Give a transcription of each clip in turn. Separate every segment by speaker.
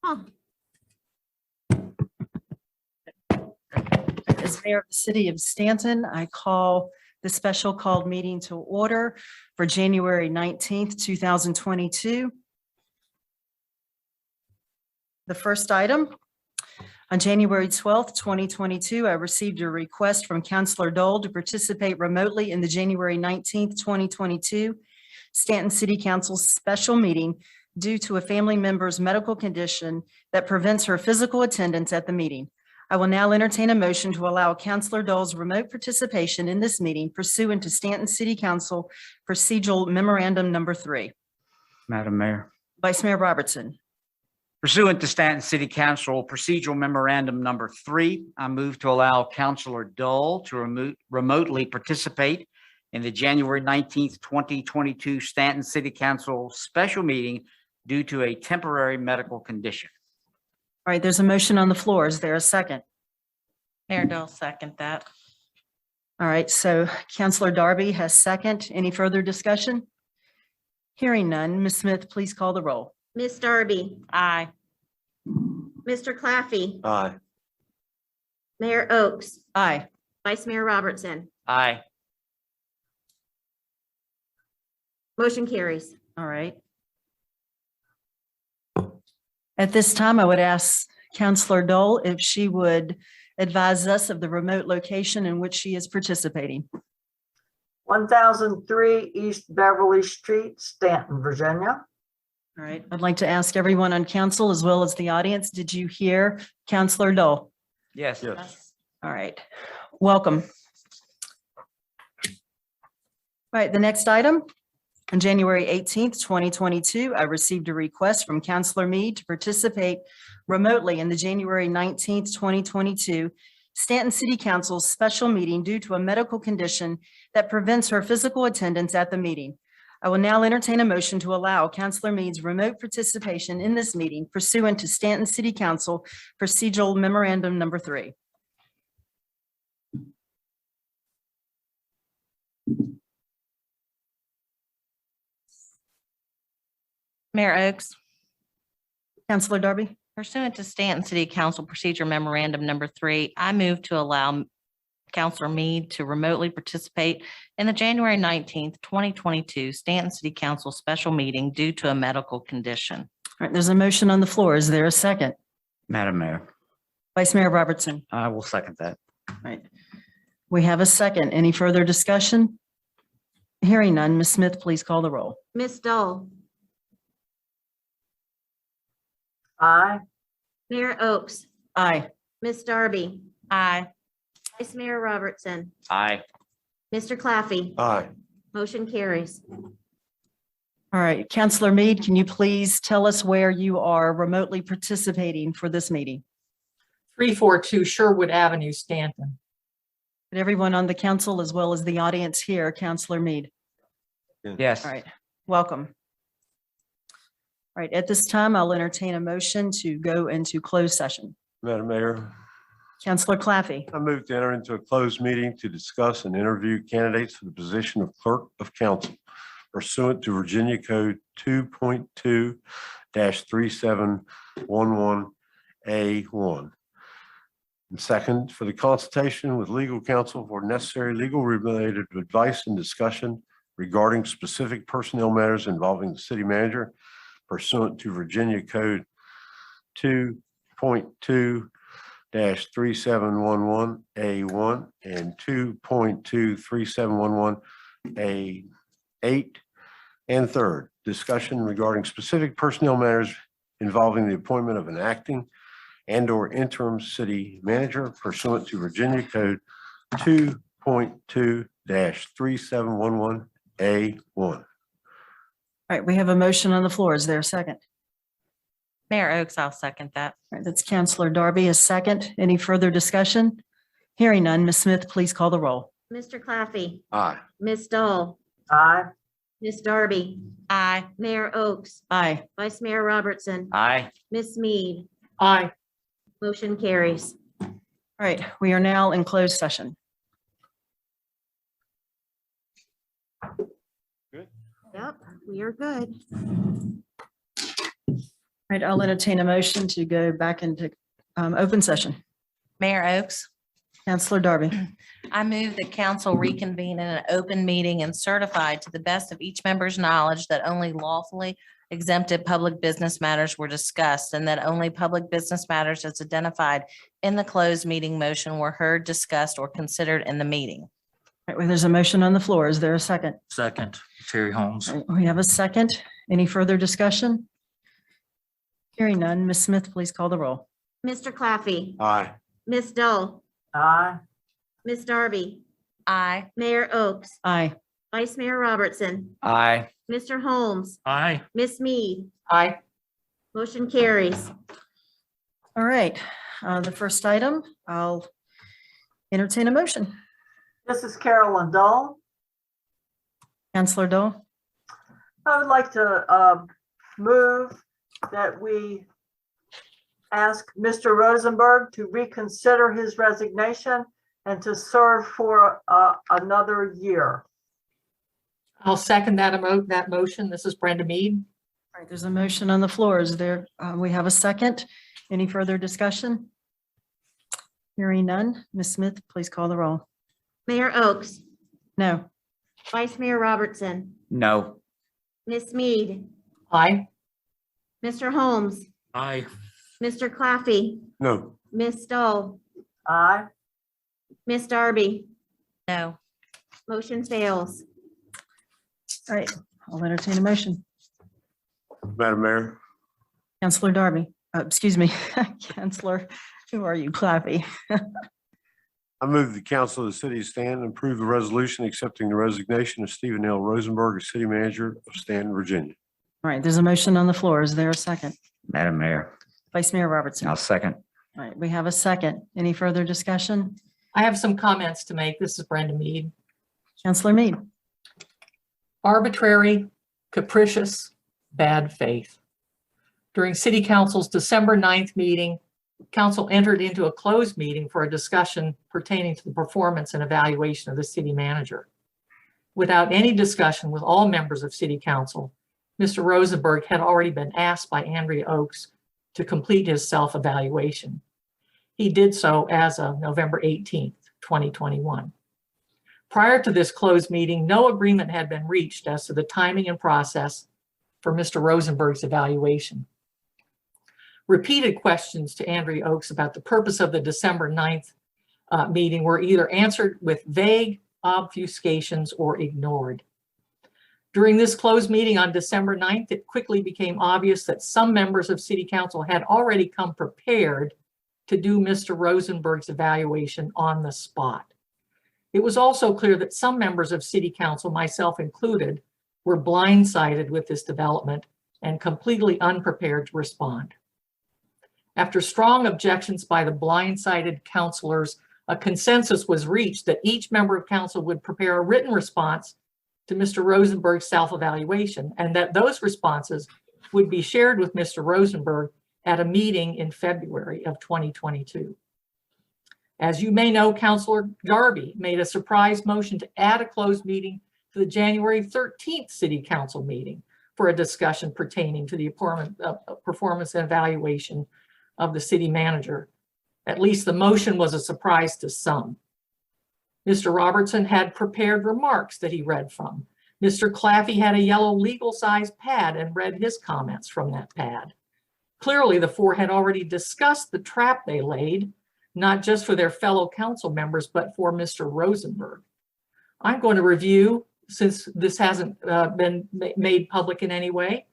Speaker 1: As mayor of the city of Staunton, I call the special called meeting to order for January 19th, 2022. The first item, on January 12th, 2022, I received a request from Councilor Dole to participate remotely in the January 19th, 2022 Staunton City Council special meeting due to a family member's medical condition that prevents her physical attendance at the meeting. I will now entertain a motion to allow Councilor Dole's remote participation in this meeting pursuant to Staunton City Council Procedural Memorandum Number 3.
Speaker 2: Madam Mayor.
Speaker 1: Vice Mayor Robertson.
Speaker 2: Pursuant to Staunton City Council Procedural Memorandum Number 3, I move to allow Councilor Dole to remotely participate in the January 19th, 2022 Staunton City Council special meeting due to a temporary medical condition.
Speaker 1: All right, there's a motion on the floor. Is there a second?
Speaker 3: Mayor Dole, second that.
Speaker 1: All right, so Councilor Darby has second. Any further discussion? Hearing none, Ms. Smith, please call the roll.
Speaker 4: Miss Darby,
Speaker 3: Aye.
Speaker 4: Mr. Claffey,
Speaker 5: Aye.
Speaker 4: Mayor Oakes,
Speaker 1: Aye.
Speaker 4: Vice Mayor Robertson.
Speaker 2: Aye.
Speaker 4: Motion carries.
Speaker 1: All right. At this time, I would ask Councilor Dole if she would advise us of the remote location in which she is participating.
Speaker 6: 1003 East Beverly Street, Staunton, Virginia.
Speaker 1: All right, I'd like to ask everyone on council as well as the audience, did you hear Councilor Dole?
Speaker 2: Yes.
Speaker 5: Yes.
Speaker 1: All right, welcome. All right, the next item. On January 18th, 2022, I received a request from Councilor Meade to participate remotely in the January 19th, 2022 Staunton City Council special meeting due to a medical condition that prevents her physical attendance at the meeting. I will now entertain a motion to allow Councilor Meade's remote participation in this meeting pursuant to Staunton City Council Procedural Memorandum Number 3.
Speaker 3: Mayor Oakes,
Speaker 1: Councilor Darby?
Speaker 3: pursuant to Staunton City Council Procedure Memorandum Number 3, I move to allow Councilor Meade to remotely participate in the January 19th, 2022 Staunton City Council special meeting due to a medical condition.
Speaker 1: All right, there's a motion on the floor. Is there a second?
Speaker 2: Madam Mayor.
Speaker 1: Vice Mayor Robertson.
Speaker 2: I will second that.
Speaker 1: All right. We have a second. Any further discussion? Hearing none, Ms. Smith, please call the roll.
Speaker 4: Miss Dole,
Speaker 6: Aye.
Speaker 4: Mayor Oakes,
Speaker 1: Aye.
Speaker 4: Miss Darby,
Speaker 3: Aye.
Speaker 4: Vice Mayor Robertson,
Speaker 2: Aye.
Speaker 4: Mr. Claffey.
Speaker 5: Aye.
Speaker 4: Motion carries.
Speaker 1: All right, Councilor Meade, can you please tell us where you are remotely participating for this meeting?
Speaker 7: 342 Sherwood Avenue, Staunton.
Speaker 1: And everyone on the council as well as the audience here, Councilor Meade.
Speaker 2: Yes.
Speaker 1: All right, welcome. All right, at this time, I'll entertain a motion to go into closed session.
Speaker 5: Madam Mayor,
Speaker 1: Councilor Claffey.
Speaker 5: I move to enter into a closed meeting to discuss and interview candidates for the position of Clerk of Council pursuant to Virginia Code 2.2-3711A1. And second, for the consultation with legal counsel for necessary legal related advice and discussion regarding specific personnel matters involving the city manager pursuant to Virginia Code 2.2-3711A1 and 2.2-3711A8. And third, discussion regarding specific personnel matters involving the appointment of an acting and/or interim city manager pursuant to Virginia Code 2.2-3711A1.
Speaker 1: All right, we have a motion on the floor. Is there a second?
Speaker 3: Mayor Oakes, I'll second that.
Speaker 1: All right, that's Councilor Darby, a second. Any further discussion? Hearing none, Ms. Smith, please call the roll.
Speaker 4: Mr. Claffey,
Speaker 5: Aye.
Speaker 4: Miss Dole,
Speaker 6: Aye.
Speaker 4: Miss Darby,
Speaker 3: Aye.
Speaker 4: Mayor Oakes,
Speaker 1: Aye.
Speaker 4: Vice Mayor Robertson,
Speaker 2: Aye.
Speaker 4: Miss Meade.
Speaker 7: Aye.
Speaker 4: Motion carries.
Speaker 1: All right, we are now in closed session.
Speaker 4: Yep, we are good.
Speaker 1: Right, I'll entertain a motion to go back into open session.
Speaker 3: Mayor Oakes,
Speaker 1: Counselor Darby.
Speaker 3: I move that council reconvene in an open meeting and certify to the best of each member's knowledge that only lawfully exempted public business matters were discussed and that only public business matters as identified in the closed meeting motion were heard, discussed, or considered in the meeting.
Speaker 1: Right, well, there's a motion on the floor. Is there a second?
Speaker 8: Second, Terry Holmes.
Speaker 1: All right, we have a second. Any further discussion? Hearing none. Ms. Smith, please call the roll.
Speaker 4: Mr. Claffey,
Speaker 5: Aye.
Speaker 4: Ms. Dull,
Speaker 6: Aye.
Speaker 4: Ms. Darby,
Speaker 3: Aye.
Speaker 4: Mayor Oakes,
Speaker 1: Aye.
Speaker 4: Vice Mayor Robertson,
Speaker 2: Aye.
Speaker 4: Mr. Holmes,
Speaker 8: Aye.
Speaker 4: Miss Mead,
Speaker 7: Aye.
Speaker 4: motion carries.
Speaker 1: All right, the first item, I'll entertain a motion.
Speaker 6: This is Carolyn Dull.
Speaker 1: Counselor Dole.
Speaker 6: I would like to move that we ask Mr. Rosenberg to reconsider his resignation and to serve for another year.
Speaker 7: I'll second that motion. This is Brenda Mead.
Speaker 1: All right, there's a motion on the floor. Is there, we have a second. Any further discussion? Hearing none. Ms. Smith, please call the roll.
Speaker 4: Mayor Oakes,
Speaker 1: No.
Speaker 4: Vice Mayor Robertson,
Speaker 2: No.
Speaker 4: Miss Mead,
Speaker 7: Aye.
Speaker 4: Mr. Holmes,
Speaker 8: Aye.
Speaker 4: Mr. Claffey,
Speaker 5: No.
Speaker 4: Miss Dull,
Speaker 6: Aye.
Speaker 4: Miss Darby,
Speaker 3: No.
Speaker 4: motion fails.
Speaker 1: All right, I'll entertain a motion.
Speaker 5: Madam Mayor,
Speaker 1: Counselor Darby, excuse me, Counselor, who are you, Clappy?
Speaker 5: I move the council of the city of Stanton approve the resolution accepting the resignation of Stephen L. Rosenberg as city manager of Stanton, Virginia.
Speaker 1: All right, there's a motion on the floor. Is there a second?
Speaker 2: Madam Mayor,
Speaker 1: Vice Mayor Robertson.
Speaker 2: I'll
Speaker 1: All
Speaker 2: second.
Speaker 1: right, we have a second. Any further discussion?
Speaker 7: I have some comments to make. This is Brenda Mead.
Speaker 1: Counselor Mead.
Speaker 7: Arbitrary, capricious, bad faith. During City Council's December 9th meeting, Council entered into a closed meeting for a discussion pertaining to the performance and evaluation of the city manager. Without any discussion with all members of City Council, Mr. Rosenberg had already been asked by Andrea Oakes to complete his self-evaluation. He did so as of November 18th, 2021. Prior to this closed meeting, no agreement had been reached as to the timing and process for Mr. Rosenberg's evaluation. Repeated questions to Andrea Oakes about the purpose of the December 9th meeting were either answered with vague obfuscations or ignored. During this closed meeting on December 9th, it quickly became obvious that some members of City Council had already come prepared to do Mr. Rosenberg's evaluation on the spot. It was also clear that some members of City Council, myself included, were blindsided with this development and completely unprepared to respond. After strong objections by the blindsided councilors, a consensus was reached that each member of council would prepare a written response to Mr. Rosenberg's self-evaluation, and that those responses would be shared with Mr. Rosenberg at a meeting in February of 2022. As you may know, Councilor Darby made a surprise motion to add a closed meeting to the January 13th City Council meeting for a discussion pertaining to the performance and evaluation of the city manager. At least the motion was a surprise to some. Mr. Robertson had prepared remarks that he read from. Mr. Claffey had a yellow legal-sized pad and read his comments from that pad. Clearly, the four had already discussed the trap they laid, not just for their fellow council members, but for Mr. Rosenberg. I'm going to review, since this hasn't been made public in any way,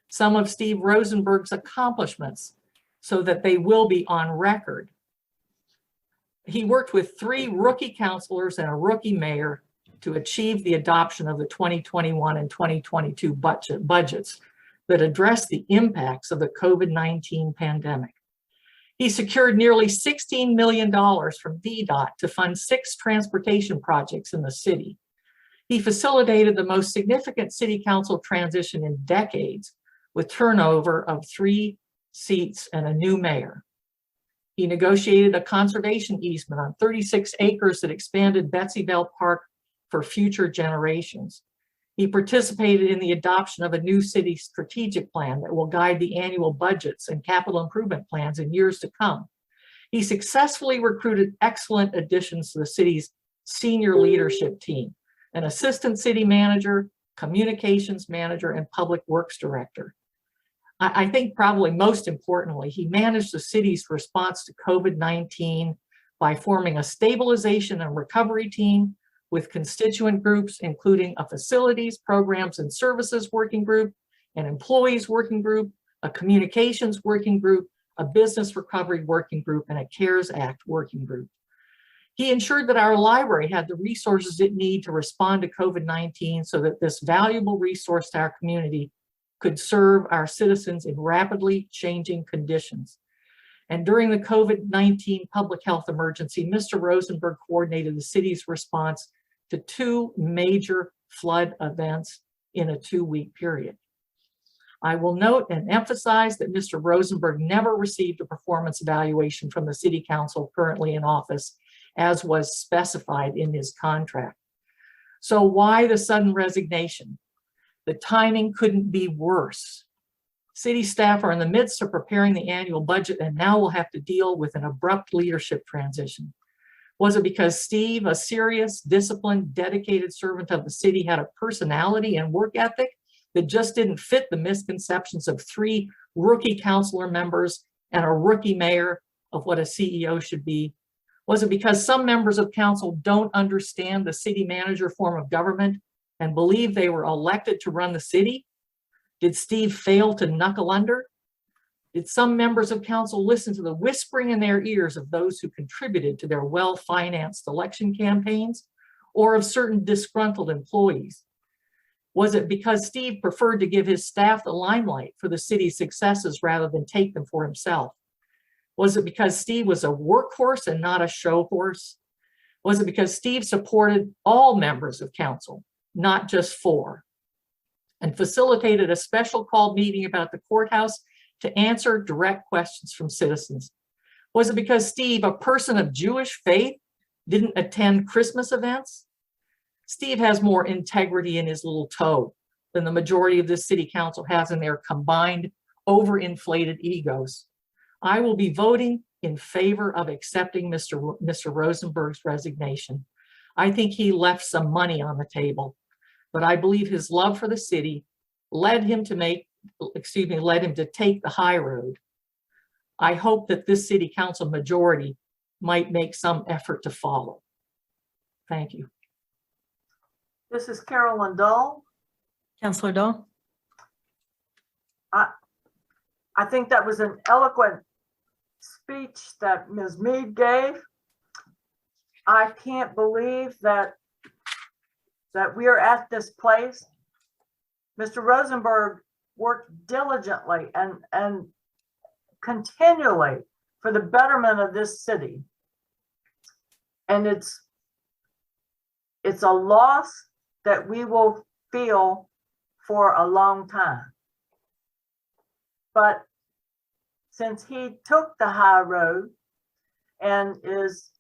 Speaker 7: some of Steve Rosenberg's accomplishments so that they will be on record. He worked with 3 rookie councilors and a rookie mayor to achieve the adoption of the 2021 and 2022 budgets that address the impacts of the COVID-19 pandemic. He secured nearly $16 million from VDOT to fund 6 transportation projects in the city. He facilitated the most significant city council transition in decades with turnover of 3 seats and a new mayor. He negotiated a conservation easement on 36 acres that expanded Betsy Bell Park for future generations. He participated in the adoption of a new city strategic plan that will guide the annual budgets and capital improvement plans in years to come. He successfully recruited excellent additions to the city's senior leadership team, an assistant city manager, communications manager, and public works director. I think probably most importantly, he managed the city's response to COVID-19 by forming a stabilization and recovery team with constituent groups, including a facilities, programs, and services working group, an employees working group, a communications working group, a business recovery working group, and a CARES Act working group. He ensured that our library had the resources it needed to respond to COVID-19 so that this valuable resource to our community could serve our citizens in rapidly changing conditions. And during the COVID-19 public health emergency, Mr. Rosenberg coordinated the city's response to 2 major flood events in a 2-week period. I will note and emphasize that Mr. Rosenberg never received a performance evaluation from the city council currently in office, as was specified in his contract. So why the sudden resignation? The timing couldn't be worse. City staff are in the midst of preparing the annual budget and now will have to deal with an abrupt leadership transition. Was it because Steve, a serious, disciplined, dedicated servant of the city, had a personality and work ethic that just didn't fit the misconceptions of 3 rookie councilor members and a rookie mayor of what a CEO should be? Was it because some members of council don't understand the city manager form of government and believe they were elected to run the city? Did Steve fail to knuckle under? Did some members of council listen to the whispering in their ears of those who contributed to their well-financed election campaigns, or of certain disgruntled employees? Was it because Steve preferred to give his staff the limelight for the city's successes rather than take them for himself? Was it because Steve was a workhorse and not a show horse? Was it because Steve supported all members of council, not just 4, and facilitated a special called meeting about the courthouse to answer direct questions from citizens? Was it because Steve, a person of Jewish faith, didn't attend Christmas events? Steve has more integrity in his little toe than the majority of this city council has in their combined overinflated egos. I will be voting in favor of accepting Mr. Rosenberg's resignation. I think he left some money on the table, but I believe his love for the city led him to take the high road. I hope that this city council majority might make some effort to follow. Thank you.
Speaker 6: This is Carolyn Dull.
Speaker 1: Counselor Dahl?
Speaker 6: I think that was an eloquent speech that Ms. Mead gave. I can't believe that we are at this place. Mr. Rosenberg worked diligently and continually for the betterment of this city. And it's a loss that we will feel for a long time. But since he took the high road and is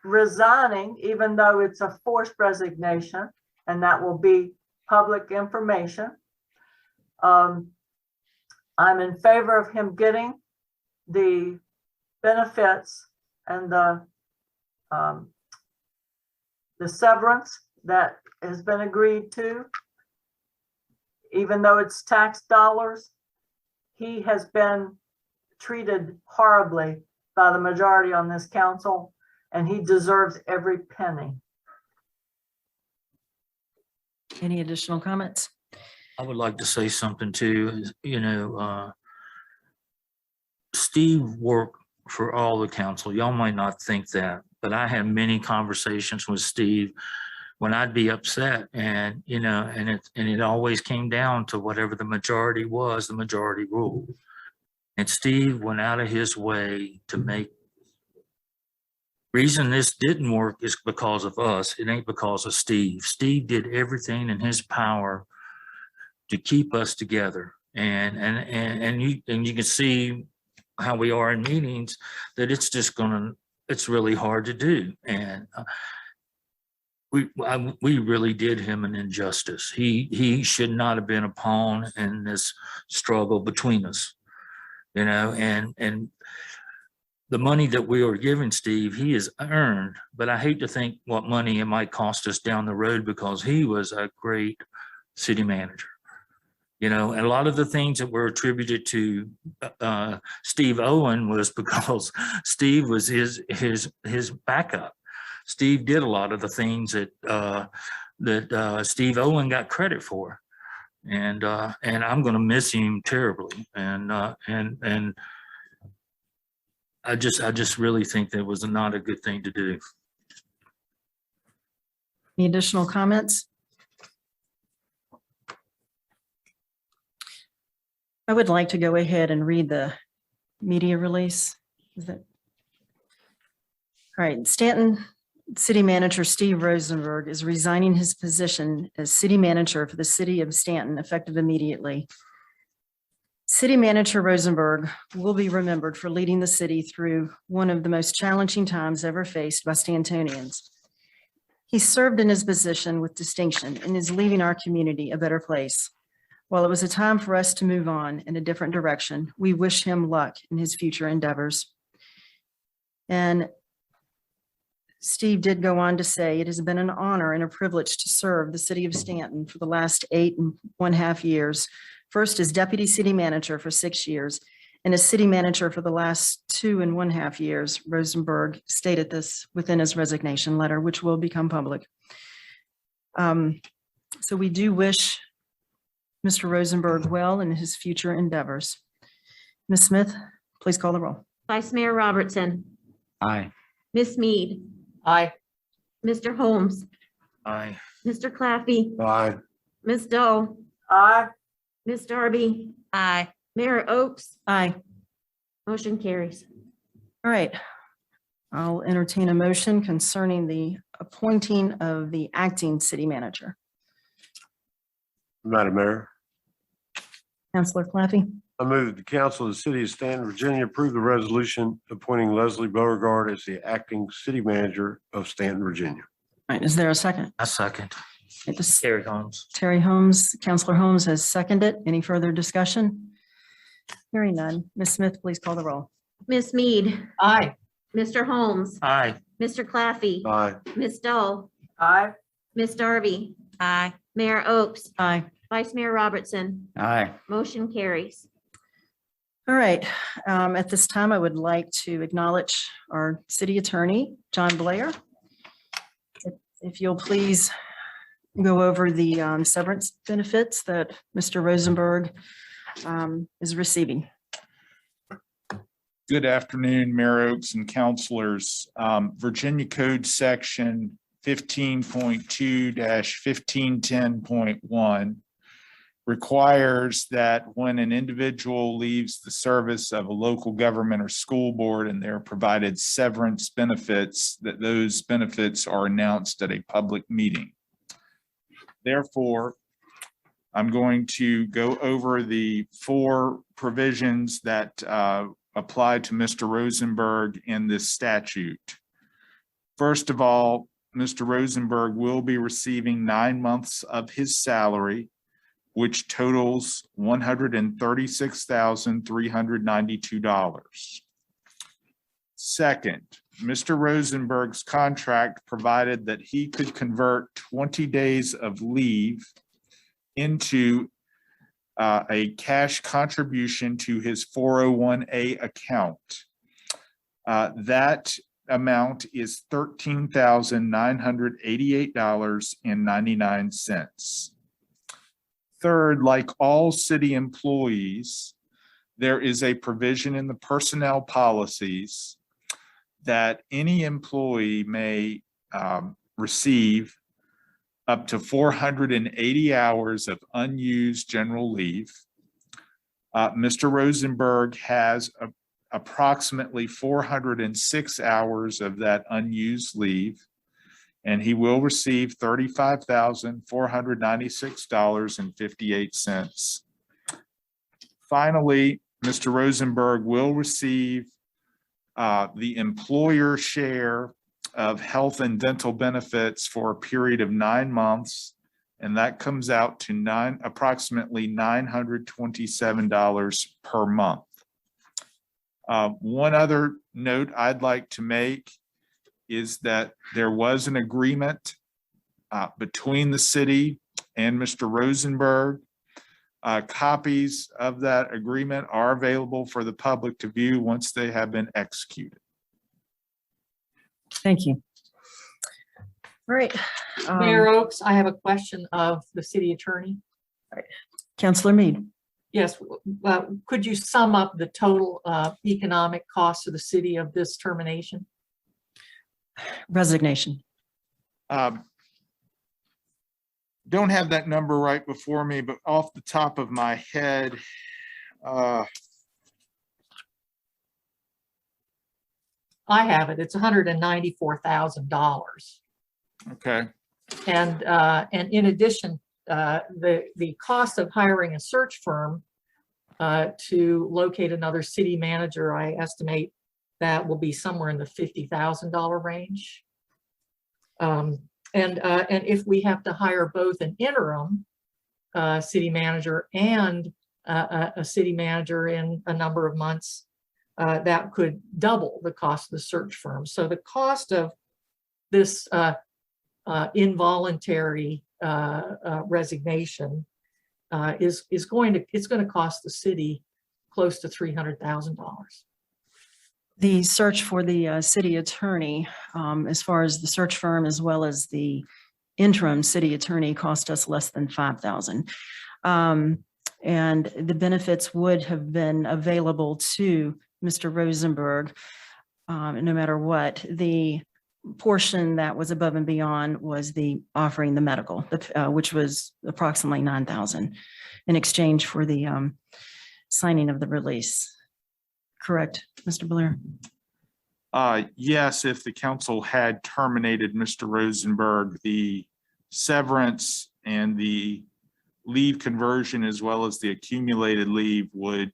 Speaker 6: resigning, even though it's a forced resignation, and that will be public information, I'm in favor of him getting the benefits and the severance that has been agreed to. Even though it's tax dollars, he has been treated horribly by the majority on this council, and he deserves every penny.
Speaker 1: Any additional comments?
Speaker 8: I would like to say something too. Steve worked for all the council. Y'all might not think that, but I had many conversations with Steve when I'd be upset, and it always came down to whatever the majority was, the majority ruled. And Steve went out of his way to make. Reason this didn't work is because of us. It ain't because of Steve. Steve did everything in his power to keep us together. And you can see how we are in meetings, that it's really hard to do. And we really did him an injustice. He should not have been a pawn in this struggle between us, you know, and the money that we are giving Steve, he has earned, but I hate to think what money it might cost us down the road because he was a great city manager. You know, and a lot of the things that were attributed to Steve Owen was because Steve was his backup. Steve did a lot of the things that Steve Owen got credit for, and I'm going to miss him terribly. And I just really think that was not a good thing to do.
Speaker 1: Any additional comments? I would like to go ahead and read the media release. Is that? All right, Staunton City Manager Steve Rosenberg is resigning his position as city manager for the city of Staunton effective immediately. City Manager Rosenberg will be remembered for leading the city through one of the most challenging times ever faced by Stantonians. He served in his position with distinction and is leaving our community a better place. While it was a time for us to move on in a different direction, we wish him luck in his future endeavors. And Steve did go on to say, it has been an honor and a privilege to serve the city of Staunton for the last 8.5 years. First as deputy city manager for 6 years and as city manager for the last 2.5 years. Rosenberg stated this within his resignation letter, which will become public. So we do wish Mr. Rosenberg well in his future endeavors. Ms. Smith, please call the roll.
Speaker 4: Vice Mayor Robertson,
Speaker 2: Aye.
Speaker 4: Ms. Mead,
Speaker 7: Aye.
Speaker 4: Mr. Holmes,
Speaker 8: Aye.
Speaker 4: Mr. Claffey,
Speaker 5: Aye.
Speaker 4: Ms. Dole,
Speaker 6: Aye.
Speaker 4: Ms. Darby,
Speaker 3: Aye.
Speaker 4: Mayor Oakes,
Speaker 1: Aye.
Speaker 4: motion carries.
Speaker 1: All right. I'll entertain a motion concerning the appointing of the acting city manager.
Speaker 5: Madam Mayor,
Speaker 1: Councilor Claffey.
Speaker 5: I move that the council of the city of Staunton, Virginia approve the resolution appointing Leslie Beauregard as the acting city manager of Staunton, Virginia.
Speaker 1: All right, is there a second?
Speaker 8: A second.
Speaker 1: Right, this-
Speaker 8: Terry Holmes.
Speaker 1: Terry Holmes, Councilor Holmes has seconded. Any further discussion? Hearing none. Ms. Smith, please call the roll.
Speaker 4: Ms. Mead,
Speaker 7: Aye.
Speaker 4: Mr. Holmes,
Speaker 8: Aye.
Speaker 4: Mr. Claffey,
Speaker 5: Aye.
Speaker 4: Ms. Dole,
Speaker 6: Aye.
Speaker 4: Ms. Darby,
Speaker 3: Aye.
Speaker 4: Mayor Oakes,
Speaker 1: Aye.
Speaker 4: Vice Mayor Robertson,
Speaker 2: Aye.
Speaker 4: motion carries.
Speaker 1: All right. At this time, I would like to acknowledge our city attorney, John Blair. If you'll please go over the severance benefits that Mr. Rosenberg is receiving.
Speaker 9: Good afternoon, Mayor Oakes and councilors. Virginia Code Section 15.2-1510.1 requires that when an individual leaves the service of a local government or school board and they're provided severance benefits, that those benefits are announced at a public meeting. Therefore, I'm going to go over the 4 provisions that apply to Mr. Rosenberg in this statute. First of all, Mr. Rosenberg will be receiving 9 months of his salary, which totals $136,392. Second, Mr. Rosenberg's contract provided that he could convert 20 days of leave into a cash contribution to his 401A account. That amount is $13,988.99. Third, like all city employees, there is a provision in the personnel policies that any employee may receive up to 480 hours of unused general leave. Mr. Rosenberg has approximately 406 hours of that unused leave, and he will receive $35,496.58. Finally, Mr. Rosenberg will receive the employer share of health and dental benefits for a period of 9 months. And that comes out to approximately $927 per month. One other note I'd like to make is that there was an agreement between the city and Mr. Rosenberg. Copies of that agreement are available for the public to view once they have been executed.
Speaker 1: Thank you. All right.
Speaker 7: Mayor Oakes, I have a question of the city attorney.
Speaker 1: Counselor Mead.
Speaker 7: Yes, could you sum up the total economic cost of the city of this termination?
Speaker 1: Resignation.
Speaker 9: Don't have that number right before me, but off the top of my head,
Speaker 7: I have it. It's $194,000.
Speaker 9: okay,
Speaker 7: And in addition, the cost of hiring a search firm to locate another city manager, I estimate that will be somewhere in the $50,000 range. And if we have to hire both an interim city manager and a city manager in a number of months, that could double the cost of the search firm. So the cost of this involuntary resignation is going to cost the city close to $300,000.
Speaker 1: The search for the city attorney, as far as the search firm as well as the interim city attorney, cost us less than $5,000. And the benefits would have been available to Mr. Rosenberg, no matter what. The portion that was above and beyond was the offering the medical, which was approximately $9,000 in exchange for the signing of the release. Correct, Mr. Blair?
Speaker 9: yes, if the council had terminated Mr. Rosenberg, the severance and the leave conversion as well as the accumulated leave would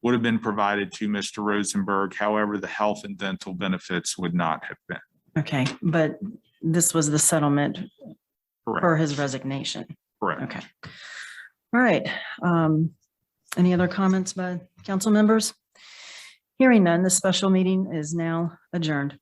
Speaker 9: have been provided to Mr. Rosenberg. However, the health and dental benefits would not have been.
Speaker 1: Okay, but this was the settlement for
Speaker 9: Correct.
Speaker 1: his resignation.
Speaker 9: Correct.
Speaker 1: Okay. All right. Any other comments by council members? Hearing none, the special meeting is now adjourned.